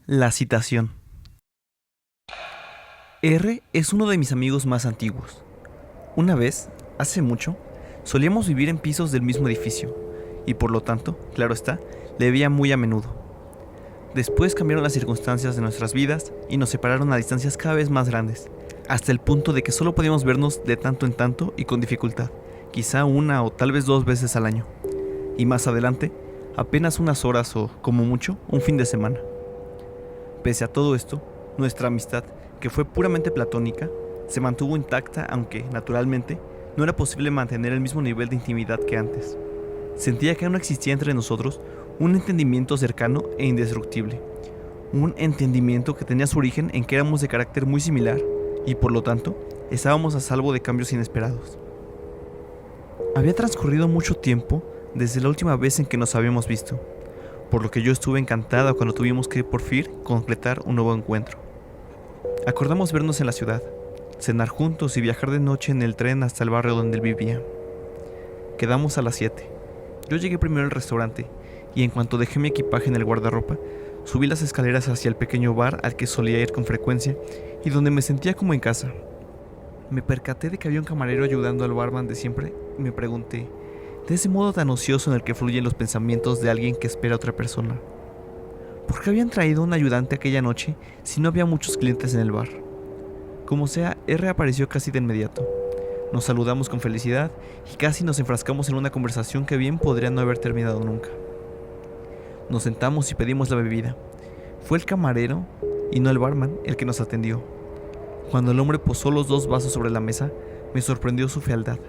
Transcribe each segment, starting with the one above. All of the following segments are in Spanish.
La citación. R es uno de mis amigos más antiguos. Una vez, hace mucho, solíamos vivir en pisos del mismo edificio, y por lo tanto, claro está, le veía muy a menudo. Después cambiaron las circunstancias de nuestras vidas y nos separaron a distancias cada vez más grandes, hasta el punto de que solo podíamos vernos de tanto en tanto y con dificultad, quizá una o tal vez 2 veces al año. Y más adelante, apenas unas horas o, como mucho, un fin de semana. Pese a todo esto, nuestra amistad, que fue puramente platónica, se mantuvo intacta aunque, naturalmente, no era posible mantener el mismo nivel de intimidad que antes. Sentía que aún existía entre nosotros un entendimiento cercano e indestructible. Un entendimiento que tenía su origen en que éramos de carácter muy similar y, por lo tanto, estábamos a salvo de cambios inesperados. Había transcurrido mucho tiempo desde la última vez en que nos habíamos visto, por lo que yo estuve encantada cuando tuvimos que por fin completar un nuevo encuentro. Acordamos vernos en la ciudad, cenar juntos y viajar de noche en el tren hasta el barrio donde él vivía. Quedamos a las 7. Yo llegué primero al restaurante y en cuanto dejé mi equipaje en el guardarropa, subí las escaleras hacia el pequeño bar al que solía ir con frecuencia y donde me sentía como en casa. Me percaté de que había un camarero ayudando al barman de siempre y me pregunté, de ese modo tan ocioso en el que fluyen los pensamientos de alguien que espera a otra persona, ¿por qué habían traído un ayudante aquella noche si no había muchos clientes en el bar? Como sea, R apareció casi de inmediato. Nos saludamos con felicidad y casi nos enfrascamos en una conversación que bien podría no haber terminado nunca. Nos sentamos y pedimos la bebida. Fue el camarero, y no el barman, el que nos atendió. Cuando el hombre posó los 2 vasos sobre la mesa, me sorprendió su fealdad.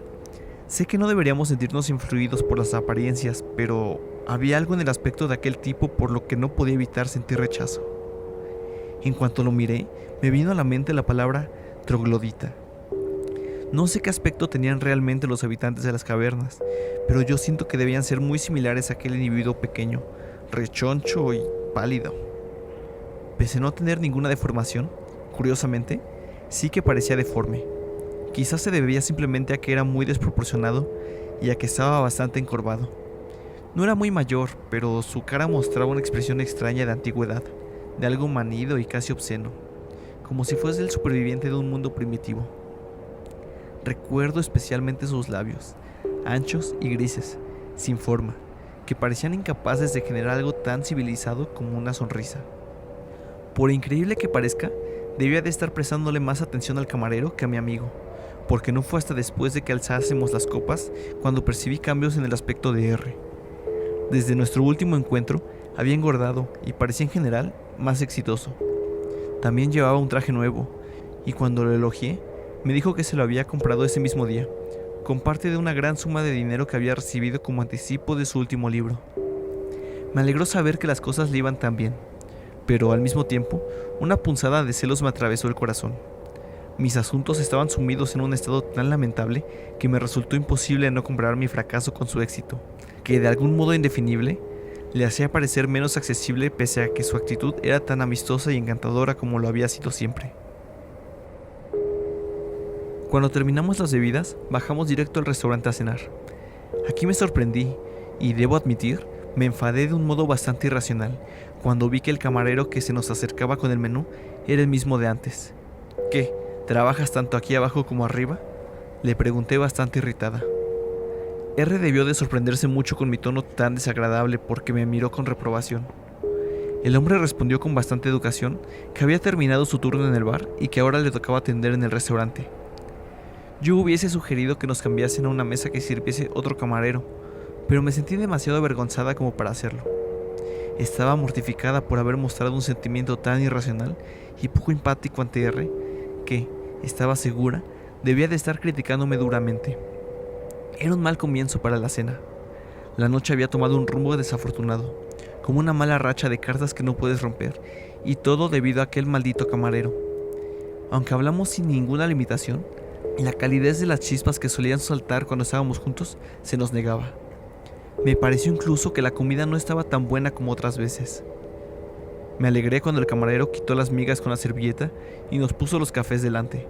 Sé que no deberíamos sentirnos influidos por las apariencias, pero había algo en el aspecto de aquel tipo por lo que no podía evitar sentir rechazo. En cuanto lo miré, me vino a la mente la palabra troglodita. No sé qué aspecto tenían realmente los habitantes de las cavernas, pero yo siento que debían ser muy similares a aquel individuo pequeño, rechoncho y pálido. Pese a no tener ninguna deformación, curiosamente, sí que parecía deforme. Quizás se debía simplemente a que era muy desproporcionado y a que estaba bastante encorvado. No era muy mayor, pero su cara mostraba una expresión extraña de antigüedad, de algo manido y casi obsceno, como si fuese el superviviente de un mundo primitivo. Recuerdo especialmente sus labios, anchos y grises, sin forma, que parecían incapaces de generar algo tan civilizado como una sonrisa. Por increíble que parezca, debía de estar prestándole más atención al camarero que a mi amigo, porque no fue hasta después de que alzásemos las copas cuando percibí cambios en el aspecto de R. Desde nuestro último encuentro había engordado y parecía en general más exitoso. También llevaba un traje nuevo, y cuando lo elogié, me dijo que se lo había comprado ese mismo día, con parte de una gran suma de dinero que había recibido como anticipo de su último libro. Me alegró saber que las cosas le iban tan bien, pero al mismo tiempo, una punzada de celos me atravesó el corazón. Mis asuntos estaban sumidos en un estado tan lamentable que me resultó imposible no comparar mi fracaso con su éxito, que de algún modo indefinible le hacía parecer menos accesible pese a que su actitud era tan amistosa y encantadora como lo había sido siempre. Cuando terminamos las bebidas, bajamos directo al restaurante a cenar. Aquí me sorprendí y, debo admitir, me enfadé de un modo bastante irracional cuando vi que el camarero que se nos acercaba con el menú era el mismo de antes. ¿Qué? ¿Trabajas tanto aquí abajo como arriba?, le pregunté bastante irritada. R debió de sorprenderse mucho con mi tono tan desagradable porque me miró con reprobación. El hombre respondió con bastante educación que había terminado su turno en el bar y que ahora le tocaba atender en el restaurante. Yo hubiese sugerido que nos cambiasen a una mesa que sirviese otro camarero, pero me sentí demasiado avergonzada como para hacerlo. Estaba mortificada por haber mostrado un sentimiento tan irracional y poco empático ante R, que, estaba segura, debía de estar criticándome duramente. Era un mal comienzo para la cena. La noche había tomado un rumbo desafortunado, como una mala racha de cartas que no puedes romper, y todo debido a aquel maldito camarero. Aunque hablamos sin ninguna limitación, la calidez de las chispas que solían saltar cuando estábamos juntos se nos negaba. Me pareció incluso que la comida no estaba tan buena como otras veces. Me alegré cuando el camarero quitó las migas con la servilleta y nos puso los cafés delante.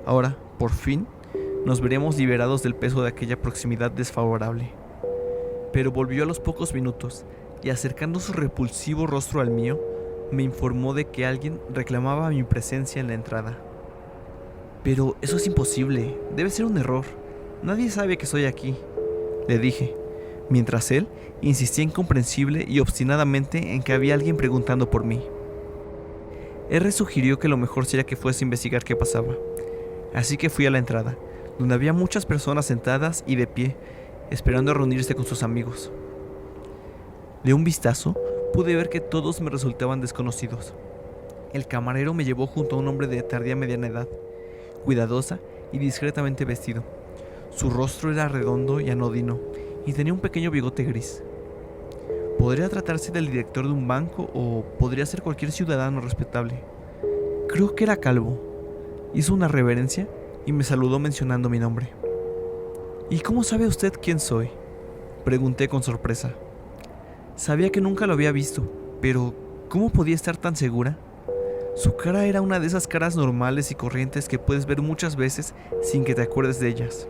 Ahora, por fin, nos veríamos liberados del peso de aquella proximidad desfavorable. Pero volvió a los pocos minutos y, acercando su repulsivo rostro al mío, me informó de que alguien reclamaba mi presencia en la entrada. Pero eso es imposible, debe ser un error. Nadie sabe que soy aquí, le dije, mientras él insistía incomprensible y obstinadamente en que había alguien preguntando por mí. R sugirió que lo mejor sería que fuese a investigar qué pasaba, así que fui a la entrada, donde había muchas personas sentadas y de pie, esperando a reunirse con sus amigos. De un vistazo, pude ver que todos me resultaban desconocidos. El camarero me llevó junto a un hombre de tardía mediana edad, cuidadosa y discretamente vestido. Su rostro era redondo y anodino, y tenía un pequeño bigote gris. Podría tratarse del director de un banco o podría ser cualquier ciudadano respetable. Creo que era calvo. Hizo una reverencia y me saludó mencionando mi nombre. ¿Y cómo sabe usted quién soy?, pregunté con sorpresa. Sabía que nunca lo había visto, pero ¿cómo podía estar tan segura? Su cara era una de esas caras normales y corrientes que puedes ver muchas veces sin que te acuerdes de ellas,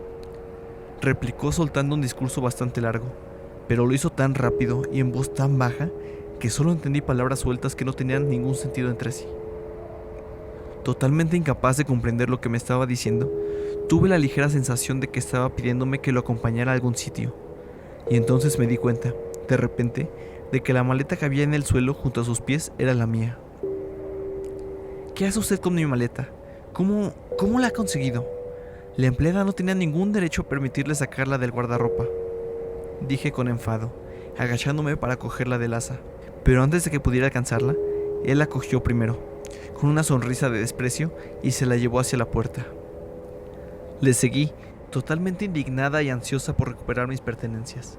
replicó soltando un discurso bastante largo, pero lo hizo tan rápido y en voz tan baja que solo entendí palabras sueltas que no tenían ningún sentido entre sí. Totalmente incapaz de comprender lo que me estaba diciendo, tuve la ligera sensación de que estaba pidiéndome que lo acompañara a algún sitio, y entonces me di cuenta, de repente, de que la maleta que había en el suelo junto a sus pies era la mía. ¿Qué hace usted con mi maleta? ¿Cómo la ha conseguido? La empleada no tenía ningún derecho a permitirle sacarla del guardarropa, dije con enfado, agachándome para cogerla del asa. Pero antes de que pudiera alcanzarla, él la cogió primero, con una sonrisa de desprecio, y se la llevó hacia la puerta. Le seguí, totalmente indignada y ansiosa por recuperar mis pertenencias.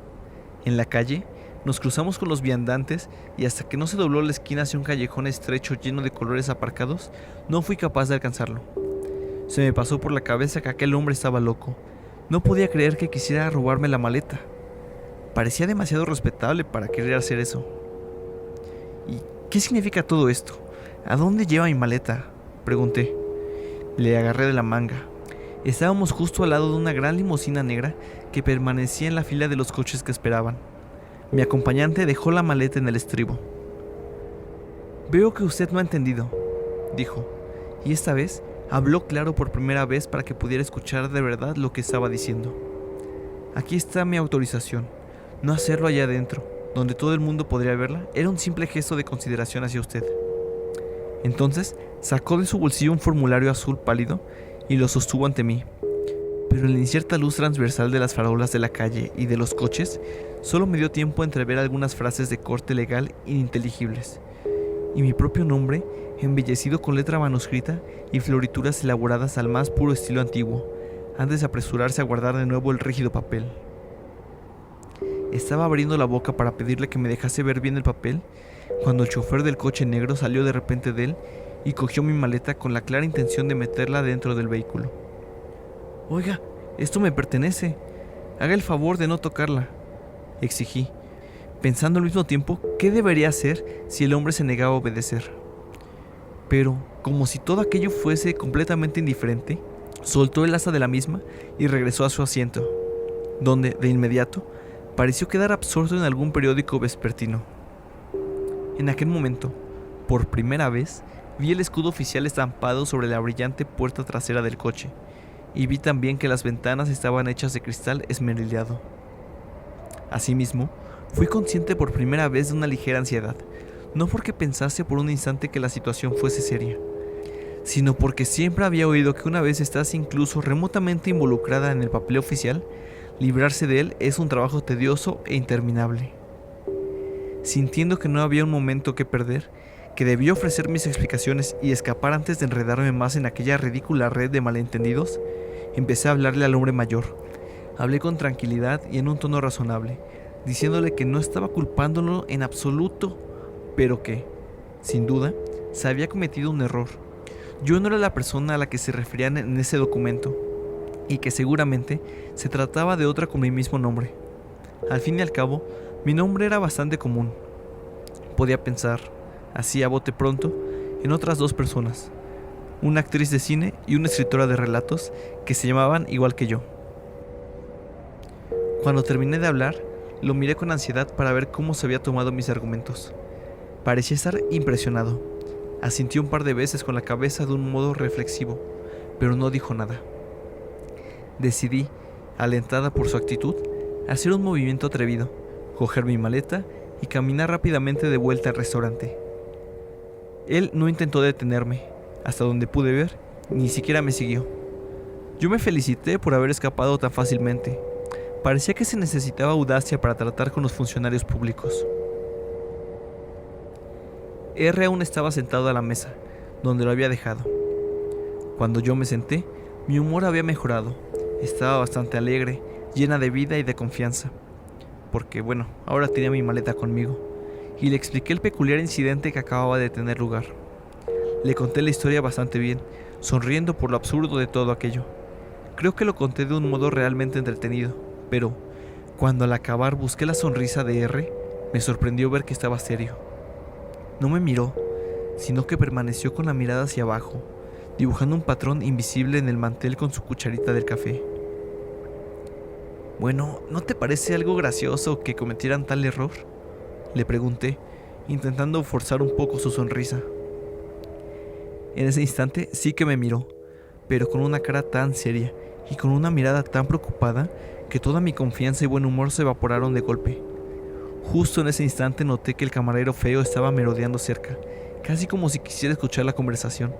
En la calle, nos cruzamos con los viandantes y hasta que no se dobló la esquina hacia un callejón estrecho lleno de colores aparcados, no fui capaz de alcanzarlo. Se me pasó por la cabeza que aquel hombre estaba loco. No podía creer que quisiera robarme la maleta. Parecía demasiado respetable para querer hacer eso. ¿Y qué significa todo esto? ¿A dónde lleva mi maleta?, pregunté. Le agarré de la manga. Estábamos justo al lado de una gran limusina negra que permanecía en la fila de los coches que esperaban. Mi acompañante dejó la maleta en el estribo. Veo que usted no ha entendido, dijo, y esta vez habló claro por primera vez para que pudiera escuchar de verdad lo que estaba diciendo. Aquí está mi autorización. No hacerlo allá adentro, donde todo el mundo podría verla, era un simple gesto de consideración hacia usted. Entonces sacó de su bolsillo un formulario azul pálido y lo sostuvo ante mí. Pero en la incierta luz transversal de las farolas de la calle y de los coches, solo me dio tiempo a entrever algunas frases de corte legal ininteligibles, y mi propio nombre, embellecido con letra manuscrita y florituras elaboradas al más puro estilo antiguo, antes de apresurarse a guardar de nuevo el rígido papel. Estaba abriendo la boca para pedirle que me dejase ver bien el papel, cuando el chofer del coche negro salió de repente de él y cogió mi maleta con la clara intención de meterla dentro del vehículo. «Oiga, esto me pertenece. Haga el favor de no tocarla», exigí, pensando al mismo tiempo qué debería hacer si el hombre se negaba a obedecer. Pero, como si todo aquello fuese completamente indiferente, soltó el asa de la misma y regresó a su asiento, donde, de inmediato, pareció quedar absorto en algún periódico vespertino. En aquel momento, por primera vez, vi el escudo oficial estampado sobre la brillante puerta trasera del coche, y vi también que las ventanas estaban hechas de cristal esmerilado. Asimismo, fui consciente por primera vez de una ligera ansiedad, no porque pensase por un instante que la situación fuese seria, sino porque siempre había oído que una vez estás incluso remotamente involucrada en el papel oficial, librarse de él es un trabajo tedioso e interminable. Sintiendo que no había un momento que perder, que debía ofrecer mis explicaciones y escapar antes de enredarme más en aquella ridícula red de malentendidos, empecé a hablarle al hombre mayor. Hablé con tranquilidad y en un tono razonable, diciéndole que no estaba culpándolo en absoluto, pero que, sin duda, se había cometido un error. Yo no era la persona a la que se referían en ese documento, y que seguramente se trataba de otra con mi mismo nombre. Al fin y al cabo, mi nombre era bastante común. Podía pensar, así a bote pronto, en otras dos personas, una actriz de cine y una escritora de relatos que se llamaban igual que yo. Cuando terminé de hablar, lo miré con ansiedad para ver cómo se había tomado mis argumentos. Parecía estar impresionado. Asintió un par de veces con la cabeza de un modo reflexivo, pero no dijo nada. Decidí, alentada por su actitud, hacer un movimiento atrevido, coger mi maleta y caminar rápidamente de vuelta al restaurante. Él no intentó detenerme. Hasta donde pude ver, ni siquiera me siguió. Yo me felicité por haber escapado tan fácilmente. Parecía que se necesitaba audacia para tratar con los funcionarios públicos. R aún estaba sentado a la mesa, donde lo había dejado. Cuando yo me senté, mi humor había mejorado. Estaba bastante alegre, llena de vida y de confianza. Porque, ahora tenía mi maleta conmigo. Y le expliqué el peculiar incidente que acababa de tener lugar. Le conté la historia bastante bien, sonriendo por lo absurdo de todo aquello. Creo que lo conté de un modo realmente entretenido, pero cuando al acabar busqué la sonrisa de R, me sorprendió ver que estaba serio. No me miró, sino que permaneció con la mirada hacia abajo, dibujando un patrón invisible en el mantel con su cucharita del café. Bueno, ¿no te parece algo gracioso que cometieran tal error?, le pregunté, intentando forzar un poco su sonrisa. En ese instante sí que me miró, pero con una cara tan seria y con una mirada tan preocupada que toda mi confianza y buen humor se evaporaron de golpe. Justo en ese instante noté que el camarero feo estaba merodeando cerca, casi como si quisiera escuchar la conversación,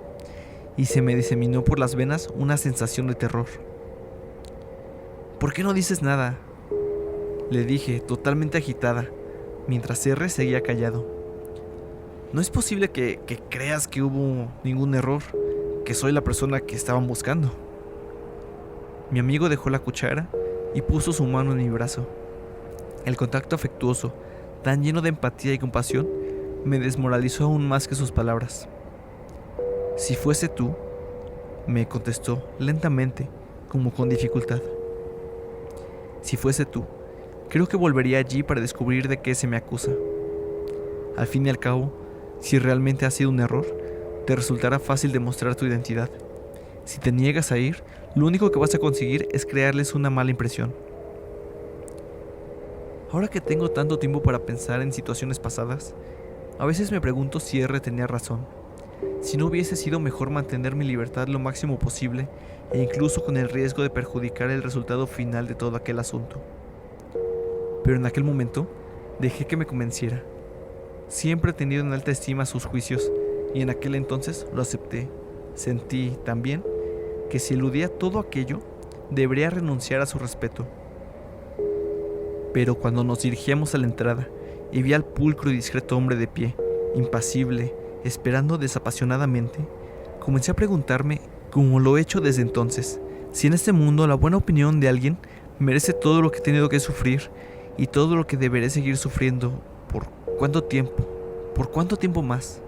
y se me diseminó por las venas una sensación de terror. ¿Por qué no dices nada?, le dije, totalmente agitada, mientras R seguía callado. No es posible que creas que hubo ningún error, que soy la persona que estaban buscando. Mi amigo dejó la cuchara y puso su mano en mi brazo. El contacto afectuoso, tan lleno de empatía y compasión, me desmoralizó aún más que sus palabras. Si fuese tú, me contestó lentamente, como con dificultad. Si fuese tú, creo que volvería allí para descubrir de qué se me acusa. Al fin y al cabo, si realmente ha sido un error, te resultará fácil demostrar tu identidad. Si te niegas a ir, lo único que vas a conseguir es crearles una mala impresión. Ahora que tengo tanto tiempo para pensar en situaciones pasadas, a veces me pregunto si R tenía razón. Si no hubiese sido mejor mantener mi libertad lo máximo posible, e incluso con el riesgo de perjudicar el resultado final de todo aquel asunto. Pero en aquel momento, dejé que me convenciera. Siempre he tenido en alta estima sus juicios, y en aquel entonces lo acepté. Sentí, también, que si eludía todo aquello, debería renunciar a su respeto. Pero cuando nos dirigíamos a la entrada, y vi al pulcro y discreto hombre de pie, impasible, esperando desapasionadamente, comencé a preguntarme, como lo he hecho desde entonces, si en este mundo la buena opinión de alguien merece todo lo que he tenido que sufrir, y todo lo que deberé seguir sufriendo. ¿Por cuánto tiempo? ¿Por cuánto tiempo más?